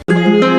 Welcome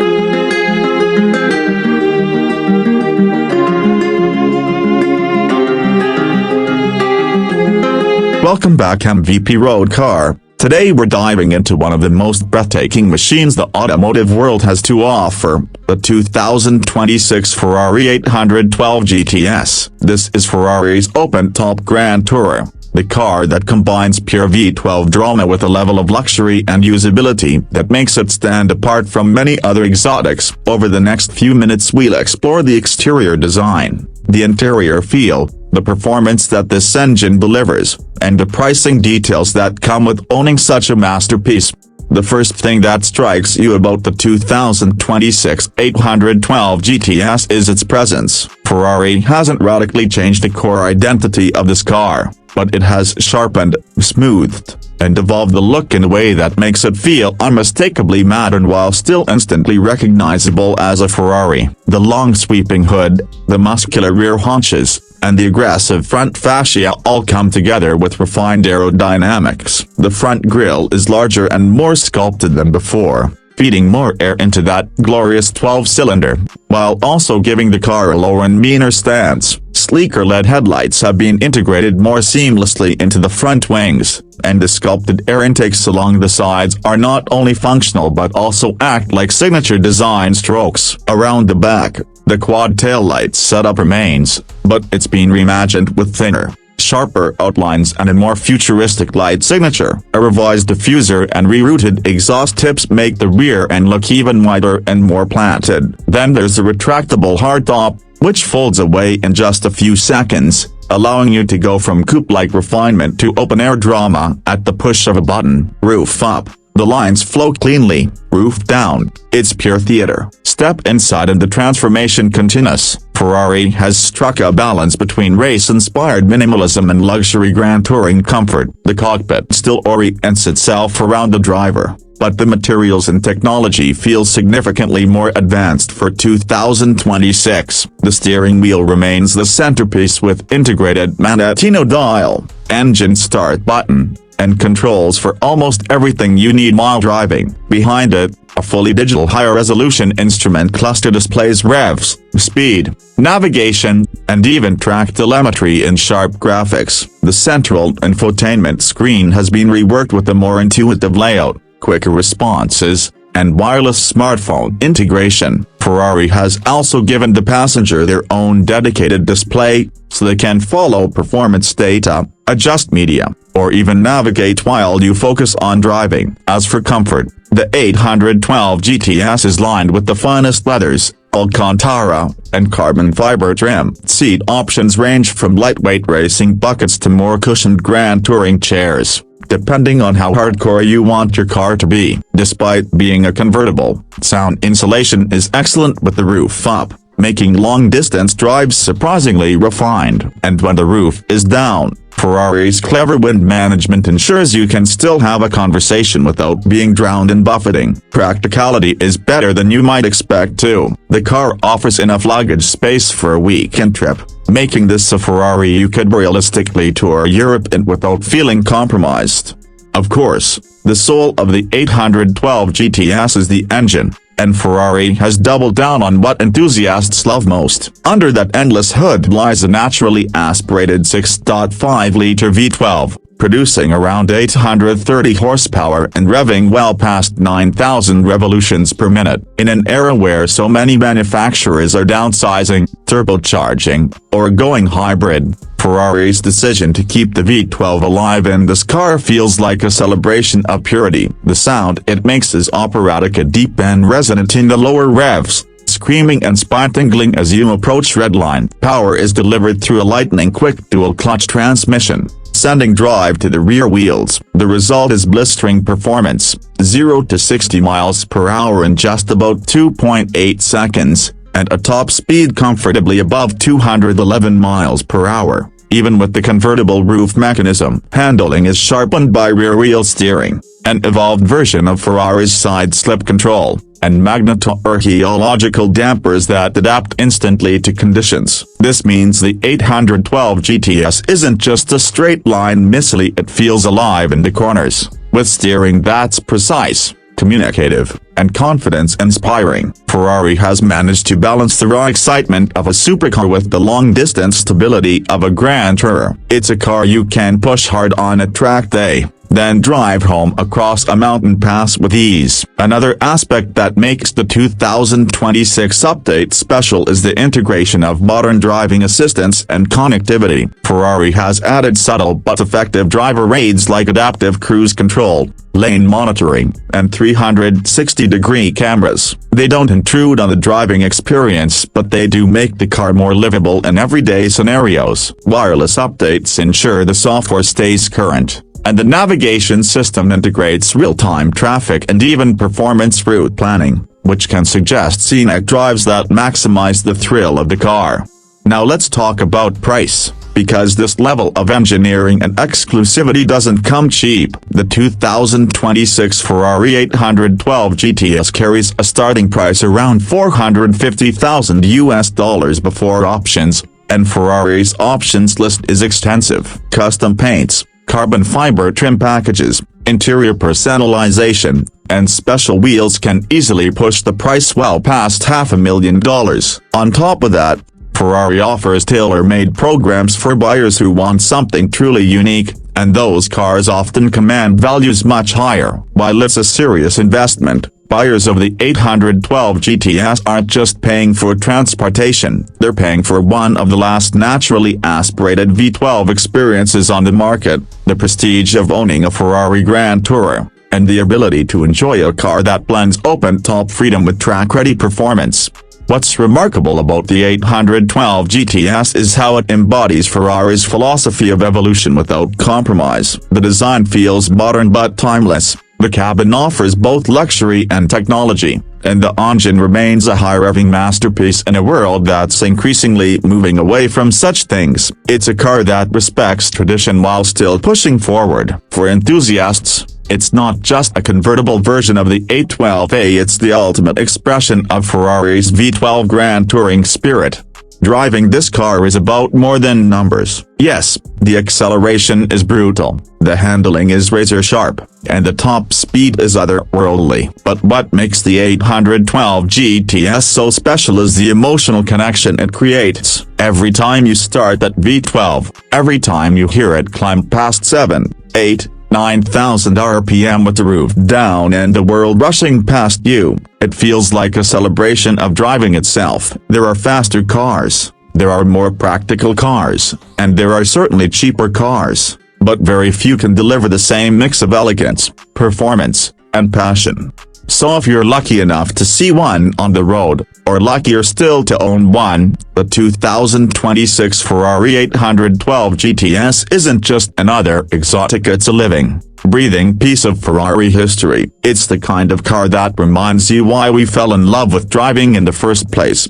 back, MVP Road Car. Today we're diving into one of the most breathtaking machines the automotive world has to offer, the 2026 Ferrari 812 GTS. This is Ferrari's open-top Grand Tourer, the car that combines pure V12 drama with a level of luxury and usability that makes it stand apart from many other exotics. Over the next few minutes we'll explore the exterior design, the interior feel, the performance that this engine delivers, and the pricing details that come with owning such a masterpiece. The first thing that strikes you about the 2026 812 GTS is its presence. Ferrari hasn't radically changed the core identity of this car, but it has sharpened, smoothed, and evolved the look in a way that makes it feel unmistakably modern while still instantly recognizable as a Ferrari. The long sweeping hood, the muscular rear haunches, and the aggressive front fascia all come together with refined aerodynamics. The front grille is larger and more sculpted than before, feeding more air into that glorious 12-cylinder, while also giving the car a lower and meaner stance. Sleeker LED headlights have been integrated more seamlessly into the front wings, and the sculpted air intakes along the sides are not only functional but also act like signature design strokes. Around the back, the quad taillight setup remains, but it's been reimagined with thinner, sharper outlines and a more futuristic light signature. A revised diffuser and rerouted exhaust tips make the rear end look even wider and more planted. Then there's the retractable hardtop, which folds away in just a few seconds, allowing you to go from coupe-like refinement to open-air drama at the push of a button. Roof up, the lines flow cleanly. Roof down, it's pure theater. Step inside and the transformation continues. Ferrari has struck a balance between race-inspired minimalism and luxury grand touring comfort. The cockpit still orients itself around the driver, but the materials and technology feel significantly more advanced for 2026. The steering wheel remains the centerpiece with integrated Manettino dial, engine start button, and controls for almost everything you need while driving. Behind it, a fully digital high-resolution instrument cluster displays revs, speed, navigation, and even track telemetry in sharp graphics. The central infotainment screen has been reworked with a more intuitive layout, quicker responses, and wireless smartphone integration. Ferrari has also given the passenger their own dedicated display, so they can follow performance data, adjust media, or even navigate while you focus on driving. As for comfort, the 812 GTS is lined with the finest leathers, Alcantara, and carbon fiber trim. Seat options range from lightweight racing buckets to more cushioned grand touring chairs, depending on how hardcore you want your car to be. Despite being a convertible, sound insulation is excellent with the roof up, making long-distance drives surprisingly refined. And when the roof is down, Ferrari's clever wind management ensures you can still have a conversation without being drowned in buffeting. Practicality is better than you might expect too. The car offers enough luggage space for a weekend trip, making this a Ferrari you could realistically tour Europe in without feeling compromised. Of course, the soul of the 812 GTS is the engine, and Ferrari has doubled down on what enthusiasts love most. Under that endless hood lies a naturally aspirated 6.5-liter V12, producing around 830 horsepower and revving well past 9,000 revolutions per minute. In an era where so many manufacturers are downsizing, turbocharging, or going hybrid, Ferrari's decision to keep the V12 alive in this car feels like a celebration of purity. The sound it makes is operatic, deep and resonant in the lower revs, screaming and spine-tingling as you approach redline. Power is delivered through a lightning-quick dual-clutch transmission, sending drive to the rear wheels. The result is blistering performance, 0 to 60 miles per hour in just about 2.8 seconds, and a top speed comfortably above 211 miles per hour. Even with the convertible roof mechanism, handling is sharpened by rear-wheel steering, an evolved version of Ferrari's side-slip control, and magneto-archaeological dampers that adapt instantly to conditions. This means the 812 GTS isn't just a straight-line missile, it feels alive in the corners, with steering that's precise, communicative, and confidence-inspiring. Ferrari has managed to balance the raw excitement of a supercar with the long-distance stability of a Grand Tourer. It's a car you can push hard on a track day, then drive home across a mountain pass with ease. Another aspect that makes the 2026 update special is the integration of modern driving assistance and connectivity. Ferrari has added subtle but effective driver aids like adaptive cruise control, lane monitoring, and 360-degree cameras. They don't intrude on the driving experience, but they do make the car more livable in everyday scenarios. Wireless updates ensure the software stays current, and the navigation system integrates real-time traffic and even performance route planning, which can suggest scenic drives that maximize the thrill of the car. Now let's talk about price, because this level of engineering and exclusivity doesn't come cheap. The 2026 Ferrari 812 GTS carries a starting price around $450,000 before options, and Ferrari's options list is extensive. Custom paints, carbon fiber trim packages, interior personalization, and special wheels can easily push the price well past $500,000. On top of that, Ferrari offers tailor-made programs for buyers who want something truly unique, and those cars often command values much higher. While it's a serious investment, buyers of the 812 GTS aren't just paying for transportation, they're paying for one of the last naturally aspirated V12 experiences on the market, the prestige of owning a Ferrari Grand Tourer, and the ability to enjoy a car that blends open-top freedom with track-ready performance. What's remarkable about the 812 GTS is how it embodies Ferrari's philosophy of evolution without compromise. The design feels modern but timeless. The cabin offers both luxury and technology, and the engine remains a high-revving masterpiece in a world that's increasingly moving away from such things. It's a car that respects tradition while still pushing forward. For enthusiasts, it's not just a convertible version of the 812A, it's the ultimate expression of Ferrari's V12 Grand Touring spirit. Driving this car is about more than numbers. Yes, the acceleration is brutal, the handling is razor-sharp, and the top speed is otherworldly. But what makes the 812 GTS so special is the emotional connection it creates. Every time you start that V12, every time you hear it climb past 7, 8, 9,000 RPM with the roof down and the world rushing past you, it feels like a celebration of driving itself. There are faster cars, there are more practical cars, and there are certainly cheaper cars, but very few can deliver the same mix of elegance, performance, and passion. So if you're lucky enough to see one on the road, or luckier still to own one, the 2026 Ferrari 812 GTS isn't just another exotic, it's a living, breathing piece of Ferrari history. It's the kind of car that reminds you why we fell in love with driving in the first place.